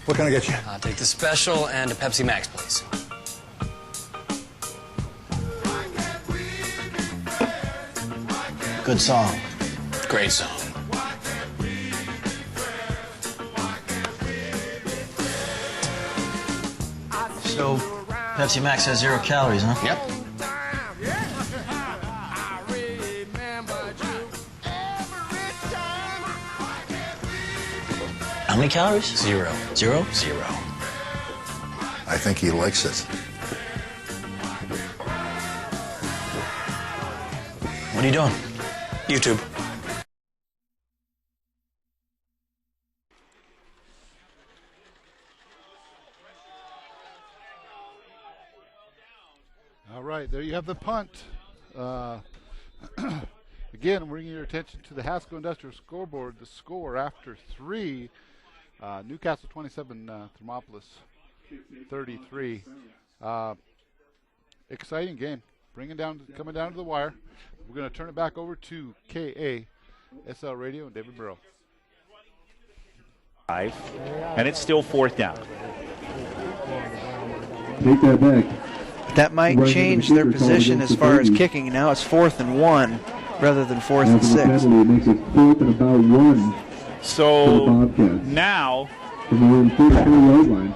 What can I get you? Take the special and a Pepsi Max, please. Good song. Great song. So, Pepsi Max has 0 calories, huh? Yep. How many calories? 0. 0? 0. I think he likes it. What are you doing? YouTube. All right, there you have the punt. Again, bringing your attention to the Haskell Industrial scoreboard. The score after 3, Newcastle 27, Thermopolis 33. Exciting game. Coming down to the wire. We're going to turn it back over to KA, SL Radio, and David Burrow. And it's still 4th down. Take that back. That might change their position as far as kicking. Now it's 4th and 1 rather than 4th and 6. Makes it 4th and about 1. So now, from their own 44-yard line.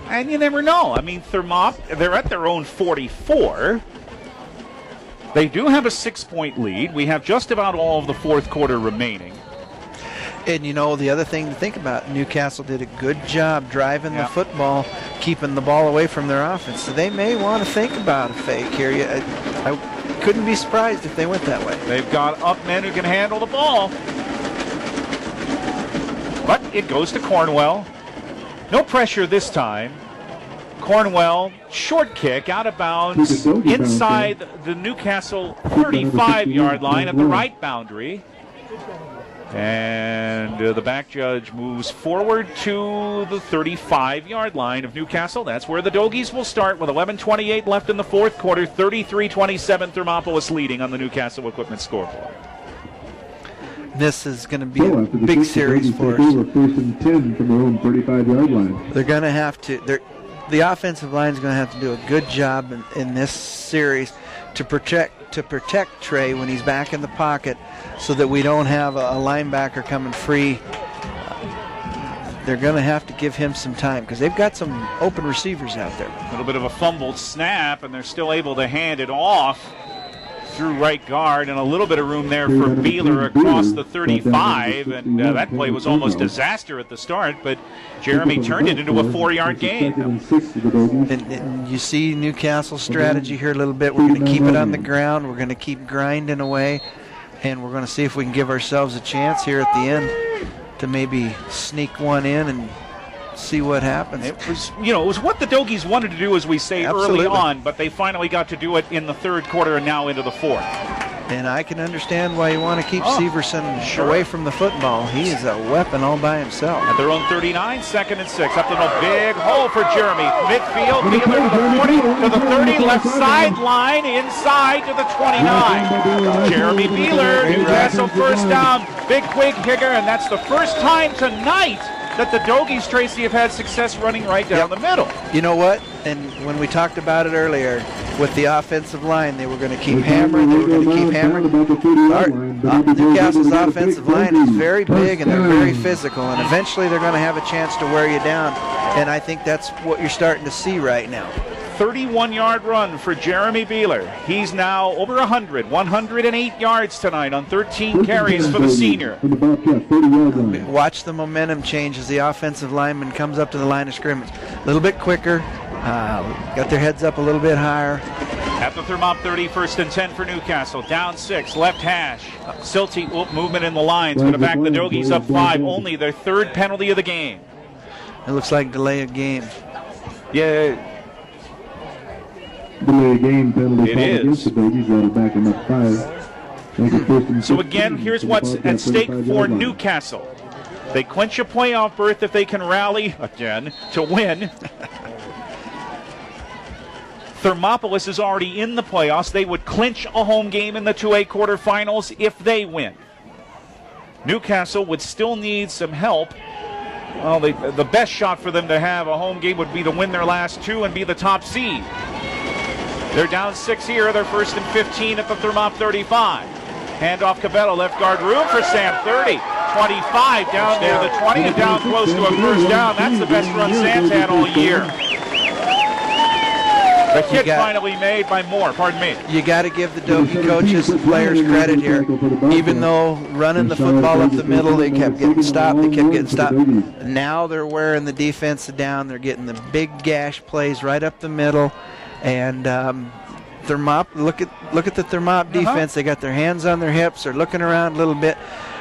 And you never know. I mean, they're at their own 44. They do have a 6-point lead. We have just about all of the 4th quarter remaining. And, you know, the other thing to think about, Newcastle did a good job driving the football, keeping the ball away from their offense. So they may want to think about a fake here. I couldn't be surprised if they went that way. They've got up men who can handle the ball. But it goes to Cornwell. No pressure this time. Cornwell, short kick, out of bounds, inside the Newcastle 35-yard line at the right boundary. And the back judge moves forward to the 35-yard line of Newcastle. That's where the Dogies will start with 11:28 left in the 4th quarter. 33-27 Thermopolis leading on the Newcastle Equipment scoreboard. This is going to be a big series for us. 1st and 10 from their own 35-yard line. They're going to have to. The offensive line is going to have to do a good job in this series to protect Trey when he's back in the pocket, so that we don't have a linebacker coming free. They're going to have to give him some time because they've got some open receivers out there. A little bit of a fumbled snap, and they're still able to hand it off through right guard, and a little bit of room there for Beeler across the 35, and that play was almost disaster at the start, but Jeremy turned it into a 4-yard gain. And you see Newcastle's strategy here a little bit. We're going to keep it on the ground. We're going to keep grinding away, and we're going to see if we can give ourselves a chance here at the end to maybe sneak one in and see what happens. It was what the Dogies wanted to do, as we say, early on, but they finally got to do it in the 3rd quarter and now into the 4th. And I can understand why you want to keep Severson away from the football. He is a weapon all by himself. At their own 39, 2nd and 6. Up to the big hole for Jeremy. Midfield, Beeler to the 40, to the 30, left sideline, inside to the 29. Jeremy Beeler, Newcastle first down. Big quick hitter, and that's the first time tonight that the Dogies, Tracy, have had success running right down the middle. You know what? And when we talked about it earlier, with the offensive line, they were going to keep hammering. They were going to keep hammering. Newcastle's offensive line is very big and they're very physical, and eventually they're going to have a chance to wear you down. And I think that's what you're starting to see right now. 31-yard run for Jeremy Beeler. He's now over 108 yards tonight on 13 carries for the senior. Watch the momentum change as the offensive lineman comes up to the line of scrimmage. A little bit quicker, got their heads up a little bit higher. At the Thermop 30, 1st and 10 for Newcastle. Down 6, left hash. Silty, movement in the lines. Going to back the Dogies up 5. Only their 3rd penalty of the game. It looks like delay of game. Yeah. Delay game penalty it is. Against the Dogies. That'll back them up 5. So again, here's what's at stake for Newcastle. They clinch a playoff berth if they can rally again to win. Thermopolis is already in the playoffs. They would clinch a home game in the 2A quarterfinals if they win. Newcastle would still need some help Well, the best shot for them to have a home game would be to win their last 2 and be the top seed. They're down 6 here. They're 1st and 15 at the Thermop 35. Handoff Cabello, left guard room for Sam. 30, 25, down near the 20 and down close to a first down. That's the best run Sam's had all year. The hit finally made by Moore, pardon me. You got to give the Dogie coaches and players credit here. Even though running the football up the middle, they kept getting stopped, Now they're wearing the defense down. They're getting the big gash plays right up the middle. And Thermop, look at the Thermop defense. They got their hands on their hips. They're looking around a little bit.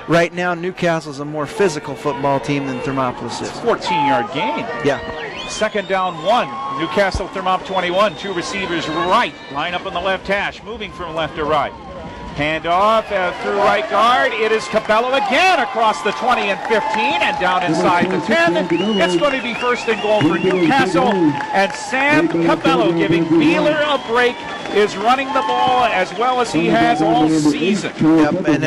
Right now, Newcastle's a more physical football team than Thermopolis is. 14-yard gain. Yeah. 2nd down 1. Newcastle Thermop 21. 2 receivers right. Line up on the left hash. Moving from left to right. Hand off through right guard. It is Cabello again across the 20 and 15 and down inside the 10. It's going to be 1st and goal for Newcastle. And Sam Cabello, giving Beeler a break, is running the ball as well as he has all season. Yep, and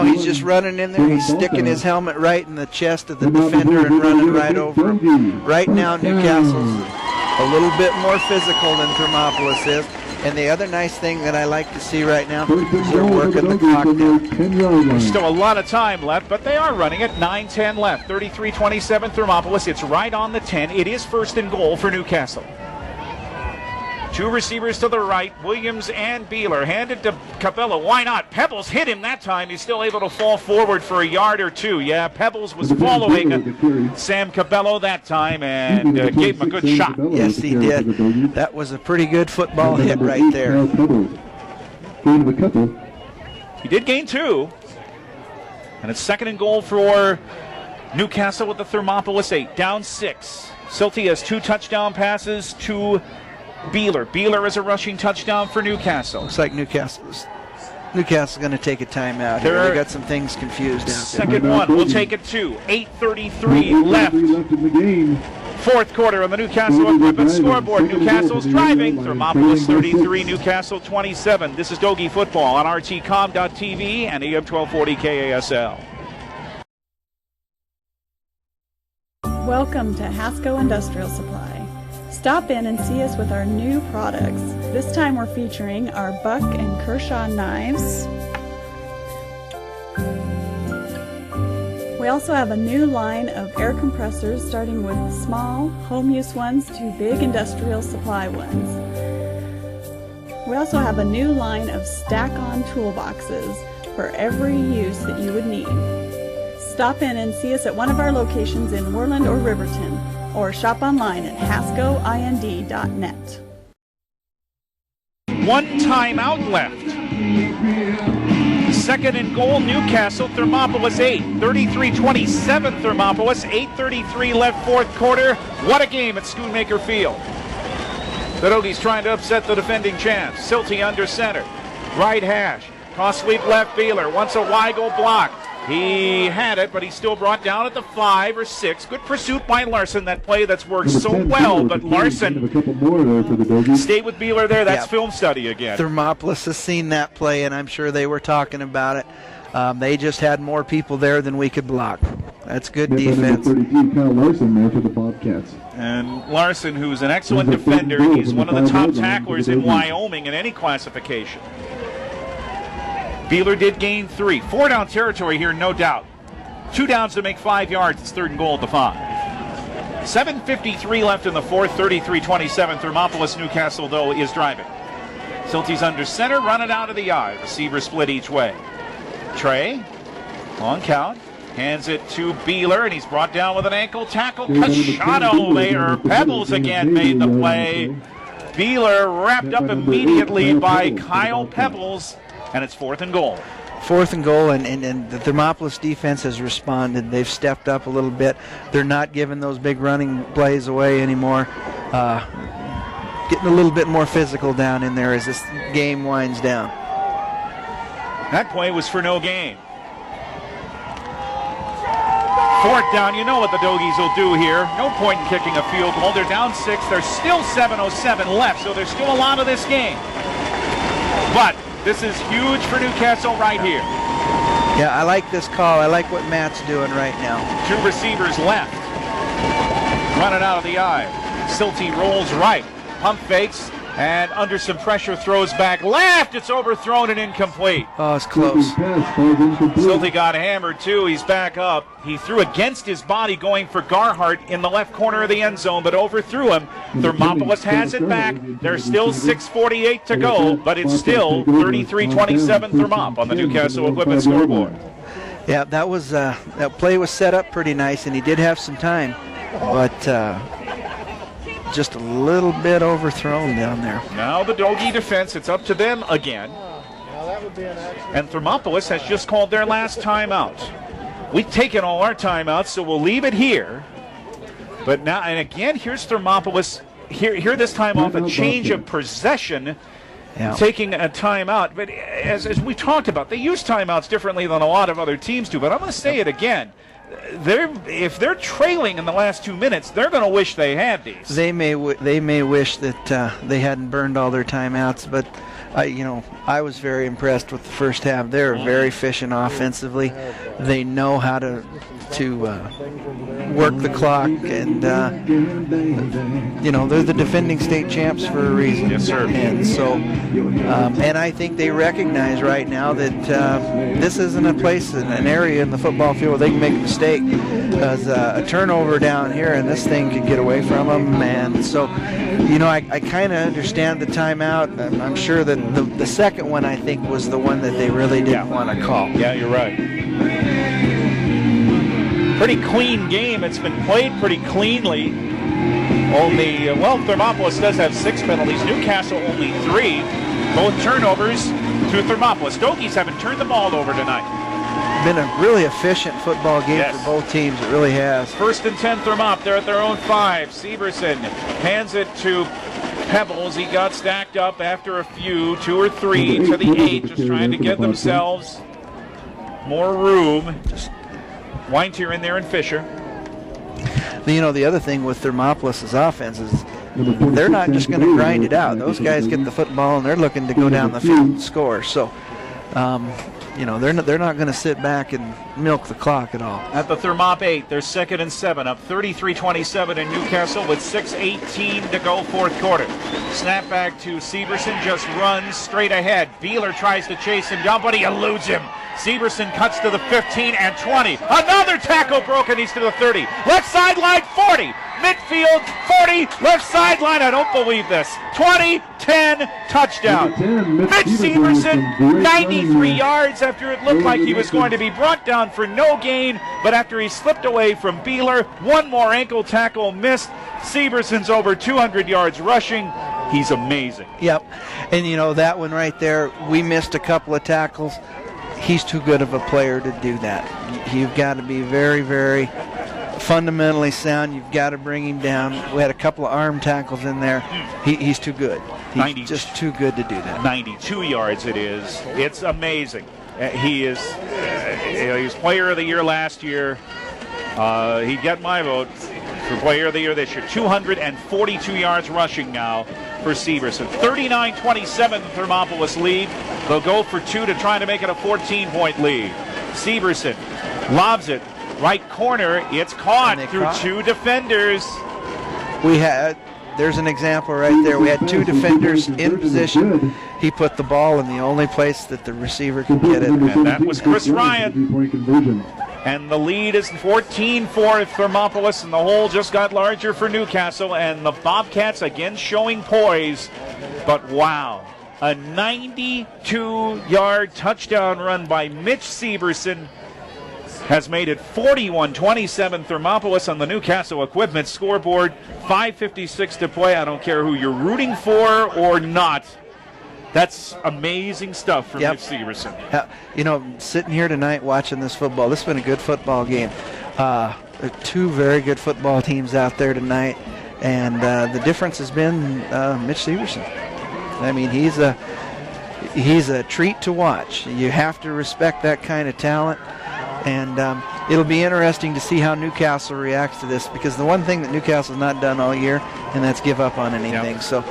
he's just running in there. He's sticking his helmet right in the chest of the defender and running right over him. Right now, Newcastle's a little bit more physical than Thermopolis is. And the other nice thing that I like to see right now is they're working the clock down. There's still a lot of time left, but they are running it. 9-10 left. 33-27 Thermopolis. It's right on the 10. It is 1st and goal for Newcastle. 2 receivers to the right, Williams and Beeler. Handed to Cabello. Why not? Pebbles hit him that time. He's still able to fall forward for a yard or 2. Yeah, Pebbles was following Sam Cabello that time and gave him a good shot. Yes, he did. That was a pretty good football hit right there. He did gain 2. And it's 2nd and goal for Newcastle with the Thermopolis 8. Down 6. Silty has 2 touchdown passes to Beeler. Beeler is a rushing touchdown for Newcastle. Looks like Newcastle's going to take a timeout here. They got some things confused out there. 2nd one. We'll take it 2. 8:33 left. 4th quarter on the Newcastle equipment scoreboard. Newcastle's driving. Thermopolis 33, Newcastle 27. This is Dogie Football on rtcom.tv and AM 1240 KASL. Welcome to Hasco Industrial Supply. Stop in and see us with our new products. This time we're featuring our Buck and Kershaw knives. We also have a new line of air compressors, starting with small home use ones to big industrial supply ones. We also have a new line of stack-on toolboxes for every use that you would need. Stop in and see us at one of our locations in Worland or Riverton, or shop online at hascoind.net. 1 timeout left. 2nd and goal, Newcastle, Thermopolis 8. 33-27 Thermopolis, 8:33 left 4th quarter. What a game at Schoonmaker Field. The Dogies trying to upset the defending champs. Silty under center. Right hash. Cross sweep left Beeler. Wants a Weigel block. He had it, but he's still brought down at the 5 or 6. Good pursuit by Larson, that play that's worked so well, but Larson stayed with Beeler there. That's film study again. Thermopolis has seen that play, and I'm sure they were talking about it. They just had more people there than we could block. That's good defense. And Larson, who's an excellent defender, he's one of the top tacklers in Wyoming in any classification. Beeler did gain 3. 4 down territory here, no doubt. 2 downs to make 5 yards. It's 3rd and goal at the 5. 7:53 left in the 4th, 33-27. Thermopolis Newcastle, though, is driving. Silty's under center, run it out of the eye. Receiver split each way. Trey, long count, hands it to Beeler, and he's brought down with an ankle tackle. Cachano later. Pebbles again made the play. Beeler wrapped up immediately by Kyle Pebbles. And it's 4th and goal. 4th and goal, and the Thermopolis defense has responded. They've stepped up a little bit. They're not giving those big running plays away anymore. Getting a little bit more physical down in there as this game winds down. That play was for no gain. 4th down, you know what the Dogies will do here. No point in kicking a field goal. They're down 6. There's still 7:07 left, so there's still a lot of this game. But this is huge for Newcastle right here. Yeah, I like this call. I like what Matt's doing right now. 2 receivers left. running out of the eye. Silty rolls right, pump fakes, and under some pressure throws back left. It's overthrown and incomplete. Oh, it's close. Silty got hammered too. He's back up. He threw against his body going for Garhart in the left corner of the end zone, but overthrew him. Thermopolis has it back. There's still 6:48 to go, but it's still 33-27 Thermop on the Newcastle Equipment scoreboard. Yeah, that play was set up pretty nice, and he did have some time, but just a little bit overthrown down there. Now the Doggy defense, it's up to them again. And Thermopolis has just called their last timeout. We've taken all our timeouts, so we'll leave it here. But now, and again, here's Thermopolis. Here this time off a change of possession, taking a timeout. But as we talked about, they use timeouts differently than a lot of other teams do. But I'm going to say it again. If they're trailing in the last 2 minutes, they're going to wish they had these. They may wish that they hadn't burned all their timeouts, but I was very impressed with the first half. They're very efficient offensively. They know how to work the clock, and they're the defending state champs for a reason. Yes, sir. And so, and I think they recognize right now that this isn't a place, an area in the football field where they can make a mistake. Because a turnover down here and this thing could get away from them. And so, I kind of understand the timeout. I'm sure that the second one, I think, was the one that they really didn't want to call. Yeah, you're right. Pretty clean game. It's been played pretty cleanly. Only, Thermopolis does have 6 penalties. Newcastle only 3. Both turnovers to Thermopolis. Stogies haven't turned the ball over tonight. Been a really efficient football game for both teams. It really has. 1st and 10 Thermop. They're at their own 5. Severson hands it to Pebbles. He got stacked up after a few, 2 or 3 to the 8, just trying to get themselves more room. Just Weintier in there and Fisher. The other thing with Thermopolis' offense is they're not just going to grind it out. Those guys get the football and they're looking to go down the field and score. So, they're not going to sit back and milk the clock at all. At the Thermop 8, they're 2nd and 7, up 33-27 in Newcastle with 6:18 to go, 4th quarter. Snap back to Severson, just runs straight ahead. Beeler tries to chase him down, but he eludes him. Severson cuts to the 15 and 20. Another tackle broken. He's to the 30. Left sideline, 40. Midfield, 40. Left sideline, I don't believe this. 20, 10, touchdown. Mitch Severson, 93 yards after it looked like he was going to be brought down for no gain, but after he slipped away from Beeler, one more ankle tackle missed. Severson's over 200 yards rushing. He's amazing. Yep. And, that one right there, we missed a couple of tackles. He's too good of a player to do that. You've got to be very, very fundamentally sound. You've got to bring him down. We had a couple of arm tackles in there. He's too good. He's just too good to do that. 92 yards it is. It's amazing. He is he was player of the year last year. He got my vote for player of the year this year. 242 yards rushing now for Severson. 39-27 Thermopolis lead. They'll go for 2 to try to make it a 14-point lead. Severson lobs it. Right corner. It's caught through 2 defenders. There's an example right there. We had 2 defenders in position. He put the ball in the only place that the receiver could get it. And that was Chris Ryan. And the lead is 14 for Thermopolis, and the hole just got larger for Newcastle. And the Bobcats again showing poise. But wow, a 92-yard touchdown run by Mitch Severson has made it 41-27 Thermopolis on the Newcastle Equipment scoreboard. 5:56 to play. I don't care who you're rooting for or not. That's amazing stuff from Mitch Severson. Sitting here tonight watching this football, this has been a good football game. 2 very good football teams out there tonight, and the difference has been Mitch Severson. I mean, he's a treat to watch. You have to respect that kind of talent. And it'll be interesting to see how Newcastle reacts to this, because the one thing that Newcastle's not done all year, and that's give up on anything. Yep. So,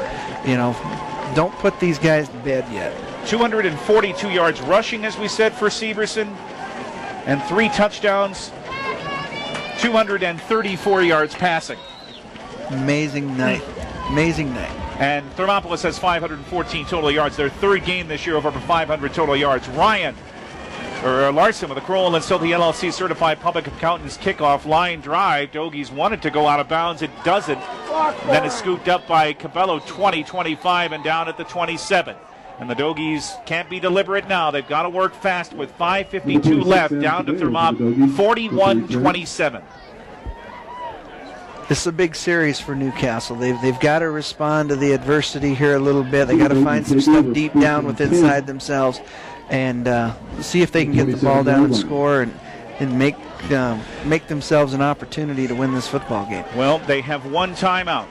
don't put these guys to bed yet. 242 yards rushing, as we said, for Severson, and 3 touchdowns, 234 yards passing. Amazing night. Amazing night. And Thermopolis has 514 total yards. Their third game this year of over 500 total yards. Larson with a Crowell and Silty LLC certified public accountant's kickoff line drive. Dogies wanted to go out of bounds. It doesn't. Then it's scooped up by Cabello 20-25 and down at the 27. And the Dogies can't be deliberate now. They've got to work fast with 5:52 left. Down to Thermop 41-27. This is a big series for Newcastle. They've got to respond to the adversity here a little bit. They got to find some stuff deep down within inside themselves, and see if they can get the ball down and score and make themselves an opportunity to win this football game. Well, they have one timeout.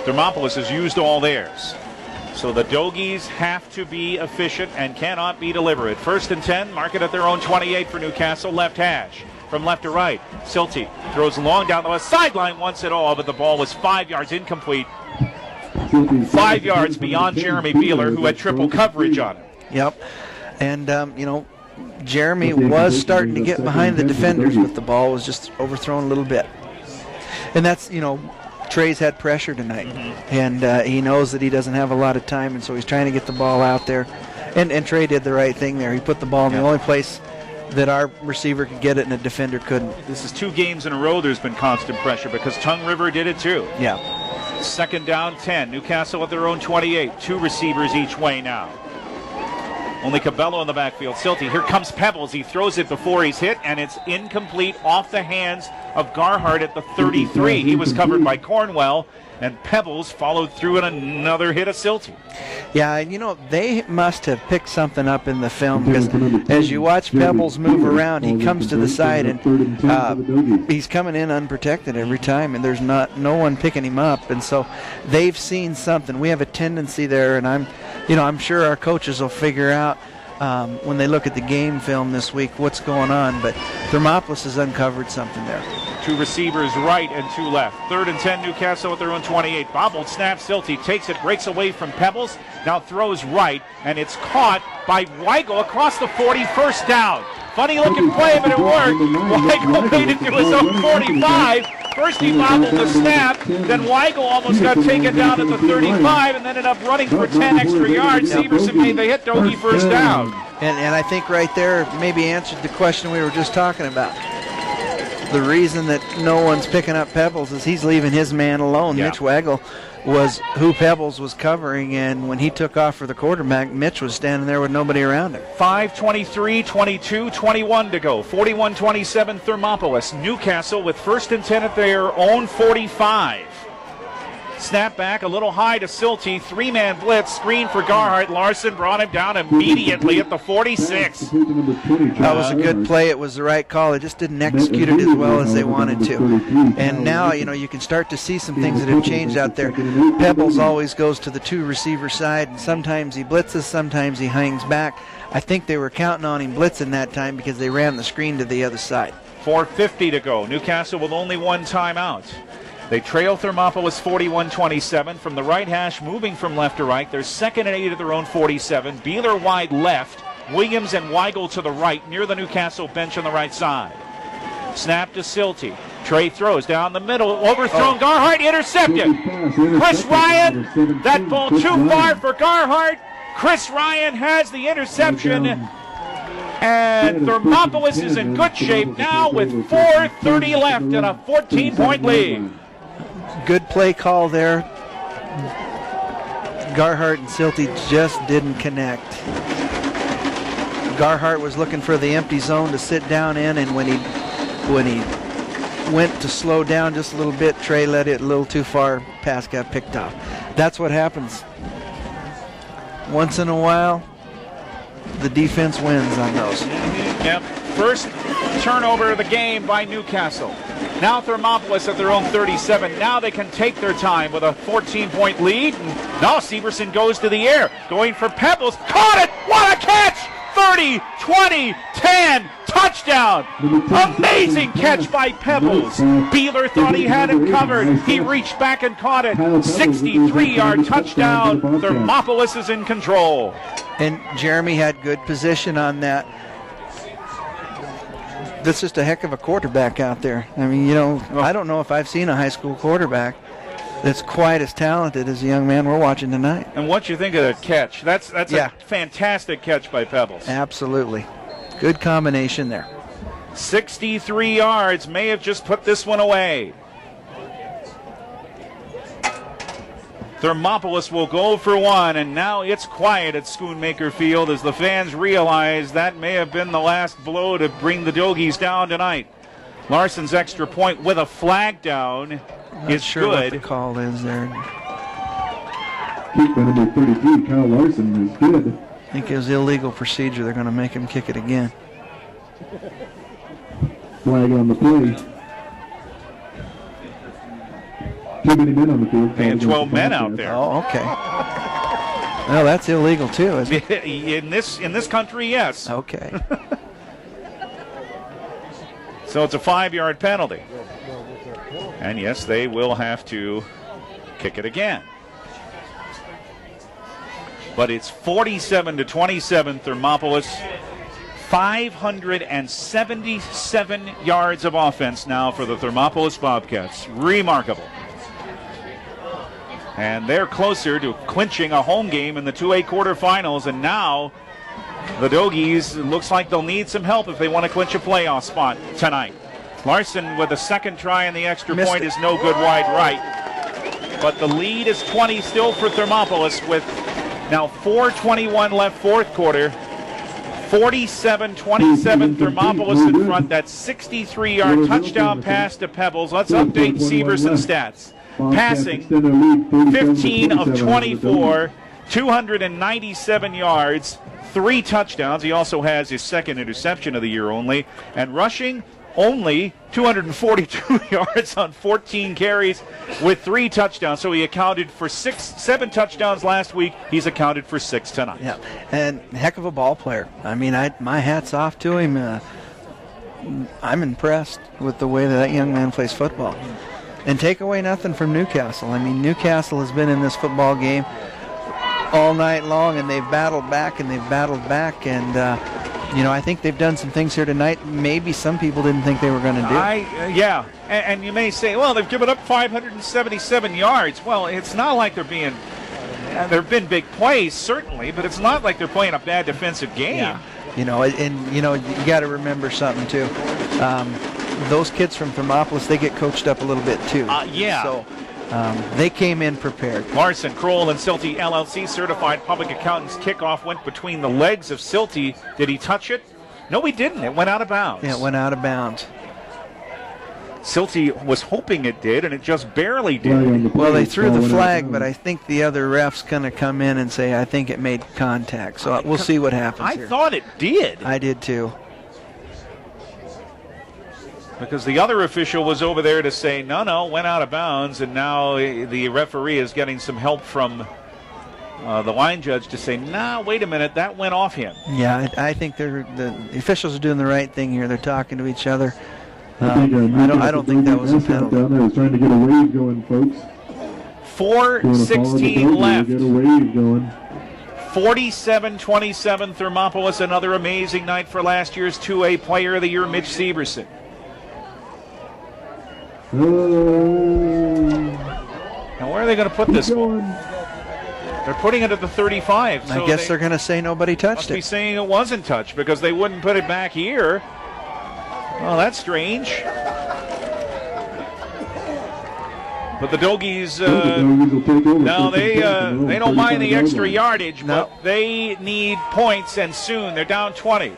Thermopolis has used all theirs. So the Dogies have to be efficient and cannot be deliberate. 1st and 10, mark it at their own 28 for Newcastle. Left hash. From left to right, Silty throws long down the left sideline once at all, but the ball was 5 yards incomplete. 5 yards beyond Jeremy Beeler, who had triple coverage on him. Yep. And, Jeremy was starting to get behind the defenders, but the ball was just overthrown a little bit. And that's, Trey's had pressure tonight, and he knows that he doesn't have a lot of time, and so he's trying to get the ball out there. And Trey did the right thing there. He put the ball in the only place that our receiver could get it and a defender couldn't. This is 2 games in a row there's been constant pressure because Tongue River did it too. Yeah. 2nd down 10. Newcastle at their own 28. 2 receivers each way now. Only Cabello in the backfield. Silty, here comes Pebbles. He throws it before he's hit, and it's incomplete off the hands of Garhart at the 33. He was covered by Cornwell, and Pebbles followed through in another hit of Silty. Yeah, they must have picked something up in the film, because as you watch Pebbles move around, he comes to the side, and he's coming in unprotected every time, and there's no one picking him up, and so they've seen something. We have a tendency there, and I'm sure our coaches will figure out when they look at the game film this week what's going on, but Thermopolis has uncovered something there. 2 receivers right and 2 left. 3rd and 10, Newcastle at their own 28. Bobbled snap, Silty takes it, breaks away from Pebbles, now throws right, and it's caught by Weigel across the 41st down. Funny looking play, but it worked. Weigel made it to his own 45. First he bobbled the snap, then Weigel almost got taken down at the 35 and ended up running for 10 extra yards. Severson made the hit, Dogie first down. And I think right there maybe answered the question we were just talking about. The reason that no one's picking up Pebbles is he's leaving his man alone. Yeah. Mitch Weigel was who Pebbles was covering, and when he took off for the quarterback, Mitch was standing there with nobody around him. 5:23, 22, 21 to go. 41-27 Thermopolis. Newcastle with 1st and 10 at their own 45. Snap back a little high to Silty. 3-man blitz. Screen for Garhart. Larson brought him down immediately at the 46. That was a good play. It was the right call. They just didn't execute it as well as they wanted to. And now, you can start to see some things that have changed out there. Pebbles always goes to the 2 receiver side, and sometimes he blitzes, sometimes he hangs back. I think they were counting on him blitzing that time because they ran the screen to the other side. 4:50 to go. Newcastle with only 1 timeout. They trail Thermopolis 41-27 from the right hash, moving from left to right. They're 2nd and 8 at their own 47. Beeler wide left. Williams and Weigel to the right, near the Newcastle bench on the right side. Snap to Silty. Trey throws down the middle, overthrown. Garhart intercepted. Chris Ryan, that ball too far for Garhart. Chris Ryan has the interception. And Thermopolis is in good shape now with 4:30 left and a 14-point lead. Good play call there. Garhart and Silty just didn't connect. Garhart was looking for the empty zone to sit down in, and when he went to slow down just a little bit, Trey let it a little too far. Pass got picked off. That's what happens. Once in a while, the defense wins on those. Yep. First turnover of the game by Newcastle. Now Thermopolis at their own 37. Now they can take their time with a 14-point lead. Now Severson goes to the air, going for Pebbles. Caught it! What a catch! 30, 20, 10, touchdown! Amazing catch by Pebbles. Beeler thought he had him covered. He reached back and caught it. 63-yard touchdown. Thermopolis is in control. And Jeremy had good position on that. That's just a heck of a quarterback out there. I mean, I don't know if I've seen a high school quarterback that's quite as talented as the young man we're watching tonight. And what you think of that catch? That's a fantastic catch by Pebbles. Absolutely. Good combination there. 63 yards, may have just put this one away. Thermopolis will go for one, and now it's quiet at Schoonmaker Field as the fans realize that may have been the last blow to bring the Dogies down tonight. Larson's extra point with a flag down is sure good. What the call is there. Keep by number 33, Kyle Larson, is good. I think it was illegal procedure. They're going to make him kick it again. Flag on the play. Too many men on the field. And 12 men out there. Oh, okay. Well, that's illegal too, isn't it? in this country, yes. Okay. So it's a 5-yard penalty. And yes, they will have to kick it again. But it's 47-27 Thermopolis. 577 yards of offense now for the Thermopolis Bobcats. Remarkable. And they're closer to clinching a home game in the 2A quarterfinals. And now the Dogies, looks like they'll need some help if they want to clinch a playoff spot tonight. Larson with a second try and the extra point is no good wide right. But the lead is 20 still for Thermopolis with now 4:21 left fourth quarter. 47-27 Thermopolis in front. That 63-yard touchdown pass to Pebbles. Let's update Severson stats. Passing 15 of 24, 297 yards, 3 touchdowns. He also has his second interception of the year only. And rushing only 242 yards on 14 carries with 3 touchdowns. So he accounted for 7 touchdowns last week. He's accounted for 6 tonight. Yeah, and heck of a ball player. I mean, my hat's off to him. I'm impressed with the way that young man plays football. And take away nothing from Newcastle. I mean, Newcastle has been in this football game all night long, and they've battled back, and I think they've done some things here tonight maybe some people didn't think they were going to do. And you may say, well, they've given up 577 yards. Well, it's not like there have been big plays, certainly, but it's not like they're playing a bad defensive game. Yeah. You got to remember something, too. Those kids from Thermopolis, they get coached up a little bit, too. So they came in prepared. Larson, Kroll, and Silty LLC certified public accountants. Kickoff went between the legs of Silty. Did he touch it? No, he didn't. It went out of bounds. Yeah, it went out of bounds. Silty was hoping it did, and it just barely did. Well, they threw the flag, but I think the other ref's going to come in and say, I think it made contact. So we'll see what happens here. I thought it did. I did, too. Because the other official was over there to say, no, went out of bounds, and now the referee is getting some help from the line judge to say, wait a minute, that went off him. Yeah, I think the officials are doing the right thing here. They're talking to each other. I don't think that was a penalty. Down there was trying to get a wave going, folks. 4:16 left. Get a wave going. 47-27 Thermopolis. Another amazing night for last year's 2A Player of the Year, Mitch Severson. Now, where are they going to put this ball? They're putting it at the 35. So I guess they're going to say nobody touched it. Must be saying it wasn't touched because they wouldn't put it back here. Well, that's strange. But the Dogies, they don't mind the extra yardage, but they need points, and soon. They're down 20.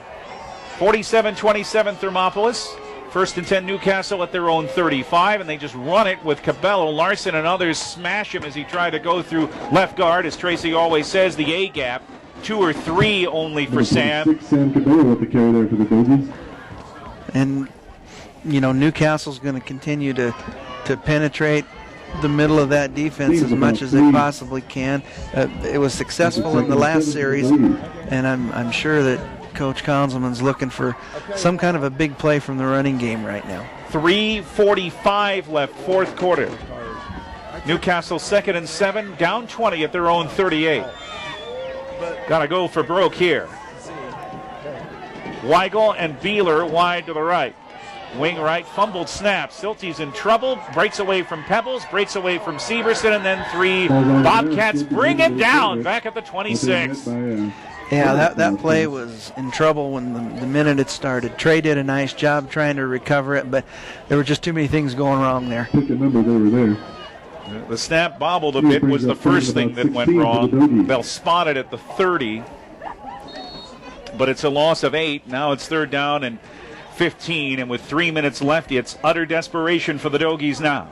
47-27 Thermopolis. First and 10 Newcastle at their own 35, and they just run it with Cabello. Larson and others smash him as he tried to go through left guard. As Tracy always says, the A gap. 2 or 3 only for Sam. Sam Cabello with the carry there for the Dogies. And, Newcastle's going to continue to penetrate the middle of that defense as much as they possibly can. It was successful in the last series, and I'm sure that Coach Conzelman's looking for some kind of a big play from the running game right now. 3:45 left, fourth quarter. Newcastle 2nd and 7, down 20 at their own 38. Got to go for broke here. Weigel and Beeler wide to the right. Wing right, fumbled snap. Silty's in trouble, breaks away from Pebbles, breaks away from Severson, and then 3 Bobcats bring it down back at the 26. Yeah, that play was in trouble when the minute it started. Trey did a nice job trying to recover it, but there were just too many things going wrong there. Pick a number over there. The snap bobbled a bit was the first thing that went wrong. They'll spot it at the 30, but it's a loss of 8. Now it's 3rd down and 15, and with 3 minutes left, it's utter desperation for the Dogies now.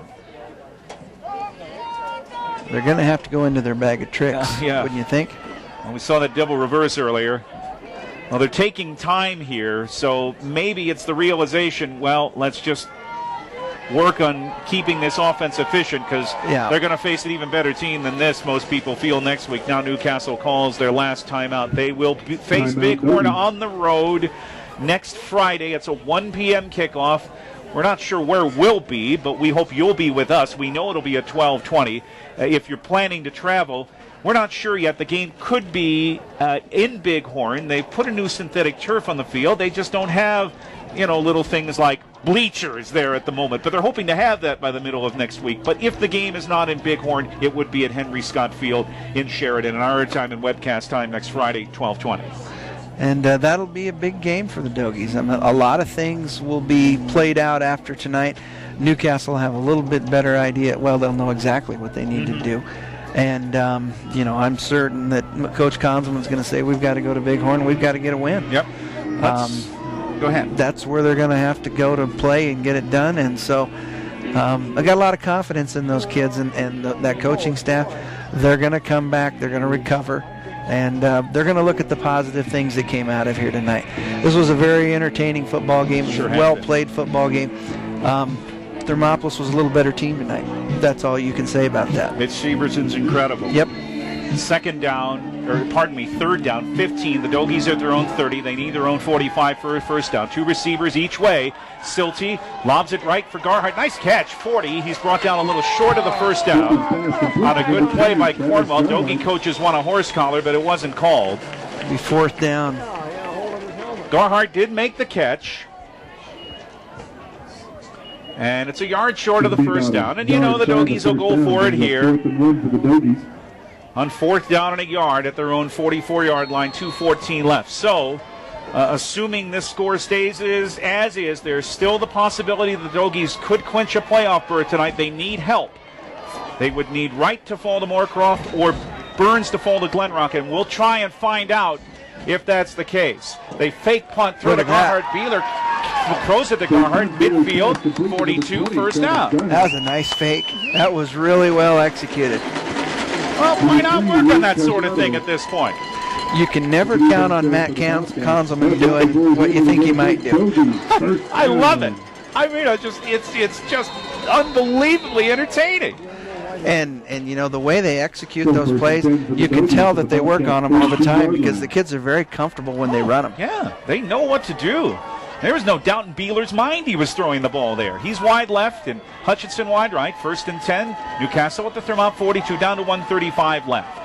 They're going to have to go into their bag of tricks, wouldn't you think? Well, we saw that double reverse earlier. Well, they're taking time here, so maybe it's the realization, well, let's just work on keeping this offense efficient, because they're going to face an even better team than this, most people feel, next week. Now Newcastle calls their last timeout. They will face Bighorn on the road next Friday. It's a 1 p.m. kickoff. We're not sure where we'll be, but we hope you'll be with us. We know it'll be at 12:20. If you're planning to travel, we're not sure yet. The game could be in Bighorn. They've put a new synthetic turf on the field. They just don't have, little things like bleachers there at the moment. But they're hoping to have that by the middle of next week. But if the game is not in Bighorn, it would be at Henry Scott Field in Sheridan. And our time and webcast time next Friday, 12:20. And that'll be a big game for the Dogies. A lot of things will be played out after tonight. Newcastle will have a little bit better idea. Well, they'll know exactly what they need to do. And, I'm certain that Coach Consleman's going to say, we've got to go to Bighorn. We've got to get a win. Yep. Go ahead. That's where they're going to have to go to play and get it done. And so I got a lot of confidence in those kids and that coaching staff. They're going to come back. They're going to recover. And they're going to look at the positive things that came out of here tonight. This was a very entertaining football game, well-played football game. Thermopolis was a little better team tonight. That's all you can say about that. Mitch Severson's incredible. Yep. 3rd down, 15. The Dogies are at their own 30. They need their own 45 for a first down. 2 receivers each way. Silty lobs it right for Garhart. Nice catch, 40. He's brought down a little short of the first down on a good play by Cornwell. Dogie coaches want a horse collar, but it wasn't called. It'll be 4th down. Garhart did make the catch. And it's a yard short of the first down. And the Dogies will go for it here. On 4th down and a yard at their own 44-yard line, 2:14 left. So, assuming this score stays as is, there's still the possibility the Dogies could clinch a playoff berth tonight. They need help. They would need Wright to fall to Moorcroft or Burns to fall to Glenrock, and we'll try and find out if that's the case. They fake punt, throw to Garhart. Beeler throws it to Garhart, midfield, 42, first down. That was a nice fake. That was really well executed. Well, why not work on that sort of thing at this point? You can never count on Matt Conzelman doing what you think he might do. I love it. I mean, it's just unbelievably entertaining. And the way they execute those plays, you can tell that they work on them all the time because the kids are very comfortable when they run them. Yeah, they know what to do. There was no doubt in Beeler's mind he was throwing the ball there. He's wide left and Hutchinson wide right. 1st and 10. Newcastle at the Thermop 42, down to 1:35 left.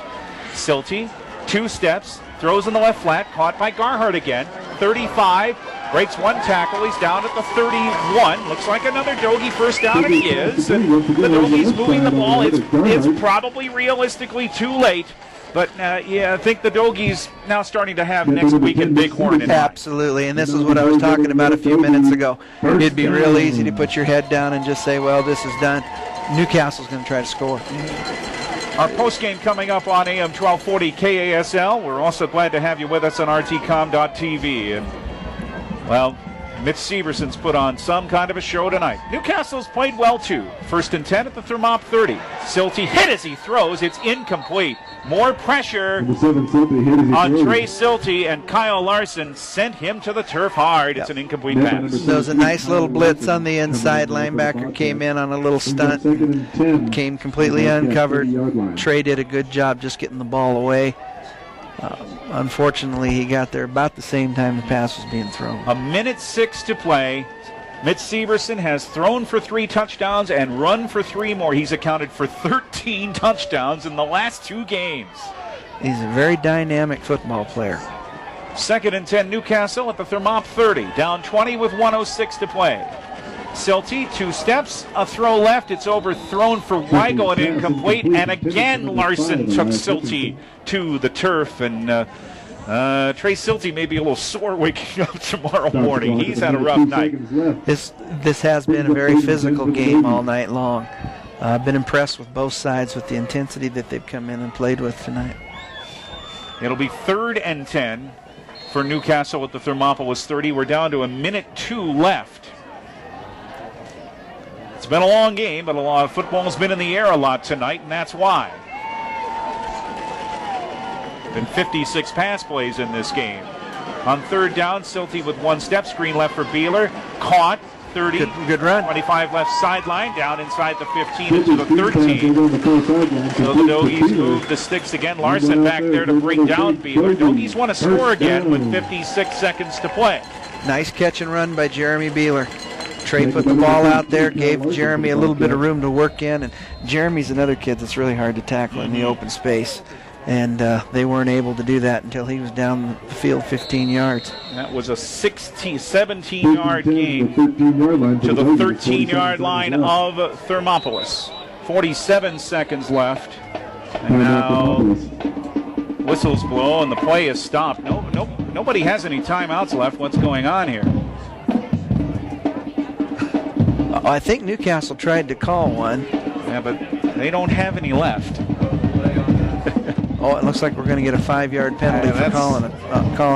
Silty, 2 steps, throws in the left flat, caught by Garhart again. 35, breaks 1 tackle. He's down at the 31. Looks like another Dogie first down, and he is. And the Dogie's moving the ball. It's probably realistically too late. But, I think the Dogies now starting to have next week in Bighorn in mind. Absolutely, and this is what I was talking about a few minutes ago. It'd be real easy to put your head down and just say, well, this is done. Newcastle's going to try to score. Our postgame coming up on AM 1240 KASL. We're also glad to have you with us on rtcom.tv. And, well, Mitch Severson's put on some kind of a show tonight. Newcastle's played well, too. 1st and 10 at the Thermop 30. Silty hit as he throws. It's incomplete. More pressure on Trey Silty, and Kyle Larson sent him to the turf hard. It's an incomplete pass. There was a nice little blitz on the inside. Linebacker came in on a little stunt, came completely uncovered. Trey did a good job just getting the ball away. Unfortunately, he got there about the same time the pass was being thrown. 1:06 to play. Mitch Severson has thrown for 3 touchdowns and run for 3 more. He's accounted for 13 touchdowns in the last 2 games. He's a very dynamic football player. 2nd and 10 Newcastle at the Thermop 30. Down 20 with 1:06 to play. Silty, 2 steps, a throw left. It's overthrown for Weigel and incomplete. And again, Larson took Silty to the turf. And Trey Silty may be a little sore waking up tomorrow morning. He's had a rough night. This has been a very physical game all night long. I've been impressed with both sides with the intensity that they've come in and played with tonight. It'll be 3rd and 10 for Newcastle at the Thermopolis 30. We're down to 1:02 left. It's been a long game, but a lot of football's been in the air a lot tonight, and that's why. Been 56 pass plays in this game. On 3rd down, Silty with 1 step, screen left for Beeler. Caught, 30. Good run. 25 left sideline, down inside the 15 into the 13. So the Doggies move the sticks again. Larson back there to bring down Beeler. Doggies want to score again with 56 seconds to play. Nice catch and run by Jeremy Beeler. Trey put the ball out there, gave Jeremy a little bit of room to work in, and Jeremy's another kid that's really hard to tackle in the open space. And they weren't able to do that until he was down the field 15 yards. That was a 17-yard gain to the 13-yard line of Thermopolis. 47 seconds left. And now whistles blow and the play is stopped. Nobody has any timeouts left. What's going on here? I think Newcastle tried to call one. Yeah, but they don't have any left. Oh, it looks like we're going to get a 5-yard penalty for calling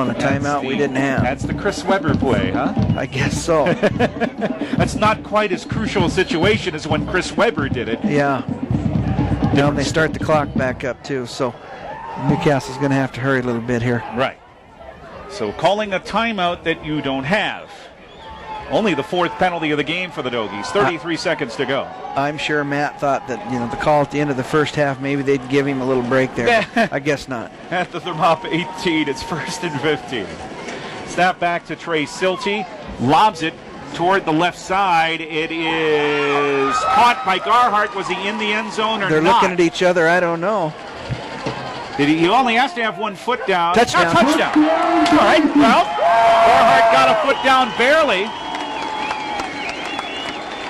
a timeout we didn't have. That's the Chris Webber play, huh? I guess so. That's not quite as crucial a situation as when Chris Webber did it. Yeah. Now they start the clock back up, too, so Newcastle's going to have to hurry a little bit here. Right. So calling a timeout that you don't have. Only the 4th penalty of the game for the Doggies. 33 seconds to go. I'm sure Matt thought that, the call at the end of the first half, maybe they'd give him a little break there. I guess not. At the Thermop 18, it's 1st and 15. Snap back to Trey Silty. Lobs it toward the left side. It is caught by Garhart. Was he in the end zone or They're not? looking at each other. I don't know. He only has to have 1 foot down. Touchdown. Touchdown. All right, well, Garhart got a foot down barely.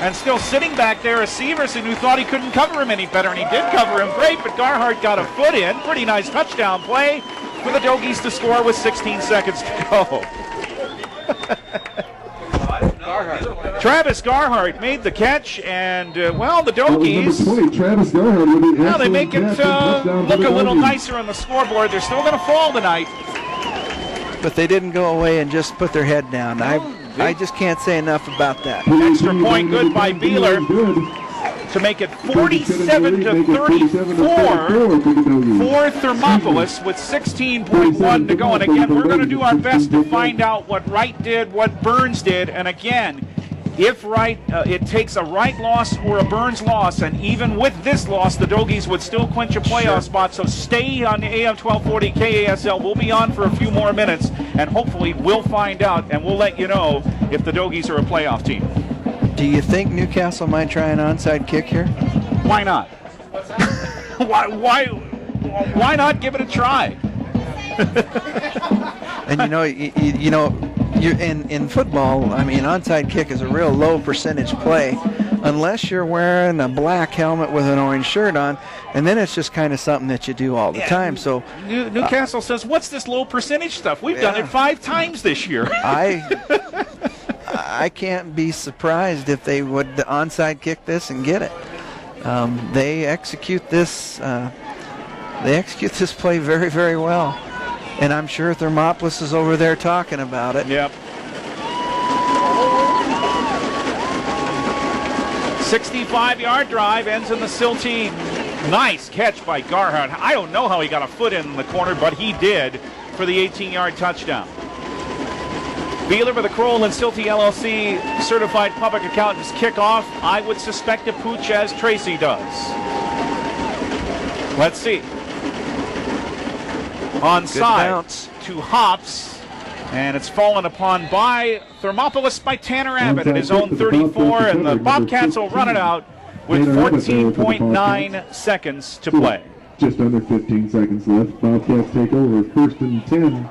And still sitting back there is Severson, who thought he couldn't cover him any better, and he did cover him great, but Garhart got a foot in. Pretty nice touchdown play for the Doggies to score with 16 seconds to go. Travis Garhart made the catch, and, the Doggies, Travis Garhart, well, they make it look a little nicer on the scoreboard. They're still going to fall tonight. But they didn't go away and just put their head down. I just can't say enough about that. Extra point good by Beeler to make it 47-34 for Thermopolis with 16.1 to go. And again, we're going to do our best to find out what Wright did, what Burns did. And again, if Wright, it takes a Wright loss or a Burns loss, and even with this loss, the Doggies would still clinch a playoff spot. So stay on the AM 1240 KASL. We'll be on for a few more minutes, and hopefully we'll find out, and we'll let you know if the Doggies are a playoff team. Do you think Newcastle might try an onside kick here? Why not? Why not give it a try? And you're in football, I mean, onside kick is a real low percentage play unless you're wearing a black helmet with an orange shirt on, and then it's just kind of something that you do all the time. So Newcastle says, what's this low percentage stuff? We've done it 5 times this year. I can't be surprised if they would onside kick this and get it. They execute this play very, very well. And I'm sure Thermopolis is over there talking about it. Yep. 65-yard drive ends in the Silty. Nice catch by Garhart. I don't know how he got a foot in the corner, but he did for the 18-yard touchdown. Beeler with a Kroll and Silty LLC certified public accountants kickoff. I would suspect a pooch, as Tracy does. Let's see. Onside to Hops, and it's fallen upon by Thermopolis by Tanner Abbott at his own 34, and the Bobcats will run it out with 14.9 seconds to play. Just under 15 seconds left. Bobcats take over 1st and 10.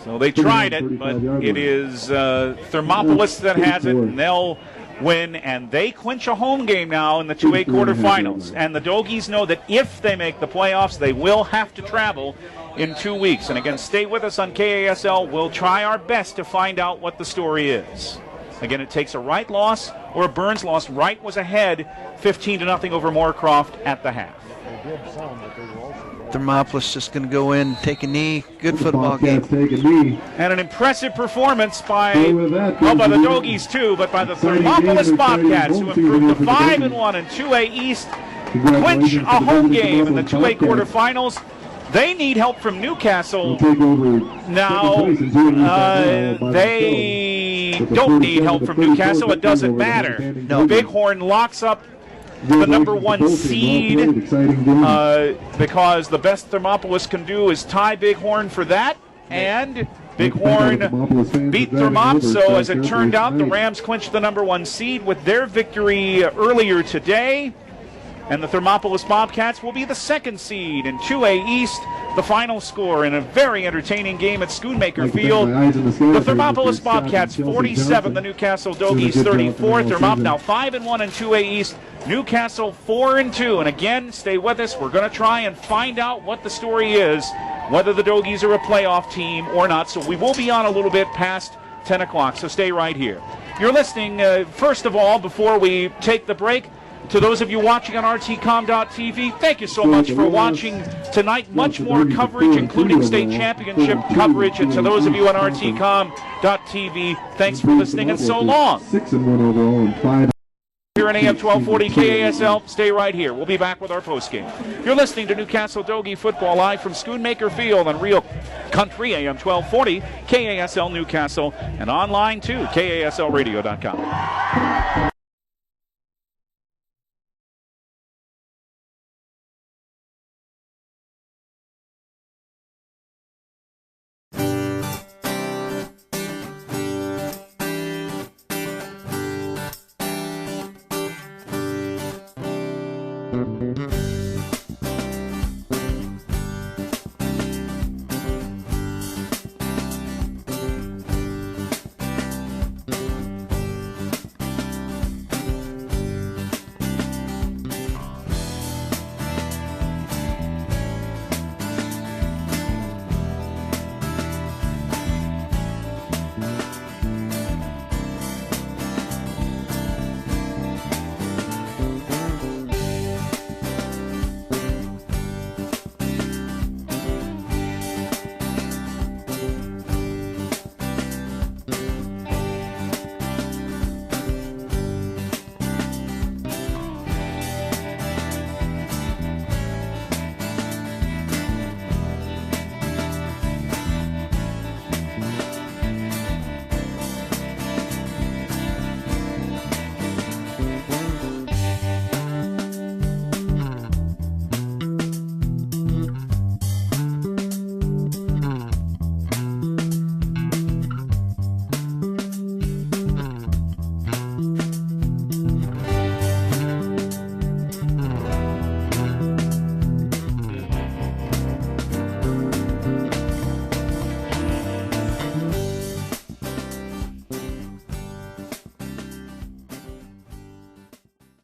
So they tried it, but it is Thermopolis that has it, and they'll win, and they clinch a home game now in the 2A quarterfinals. And the Dogies know that if they make the playoffs, they will have to travel in 2 weeks. And again, stay with us on KASL. We'll try our best to find out what the story is. Again, it takes a Wright loss or a Burns loss. Wright was ahead 15-0 over Moorcroft at the half. Thermopolis just going to go in, take a knee. Good football game. Take a knee. And an impressive performance by the Dogies too, but by the Thermopolis Bobcats, who improved to 5-1 in 2A East, clinch a home game in the 2A quarterfinals. They need help from Newcastle. Now, they don't need help from Newcastle. It doesn't matter. No, Bighorn locks up the #1 seed because the best Thermopolis can do is tie Bighorn for that, and Bighorn beat Thermop. So as it turned out, the Rams clinched the #1 seed with their victory earlier today, and the Thermopolis Bobcats will be the 2nd seed in 2A East. The final score in a very entertaining game at Schoonmaker Field. The Thermopolis Bobcats 47, the Newcastle Dogies 34. Thermop now 5-1 in 2A East. Newcastle 4-2. And again, stay with us. We're going to try and find out what the story is, whether the Dogies are a playoff team or not. So we will be on a little bit past 10 o'clock, so stay right here. You're listening, first of all, before we take the break, to those of you watching on rtcom.tv, thank you so much for watching tonight. Much more coverage, including state championship coverage. And to those of you on rtcom.tv, thanks for listening and so long. 6-1 overall and 5. Here in AM 1240 KASL, stay right here. We'll be back with our postgame. You're listening to Newcastle Dogie football live from Schoonmaker Field on Real Country AM 1240 KASL Newcastle, and online too, KASLradio.com. Thank you.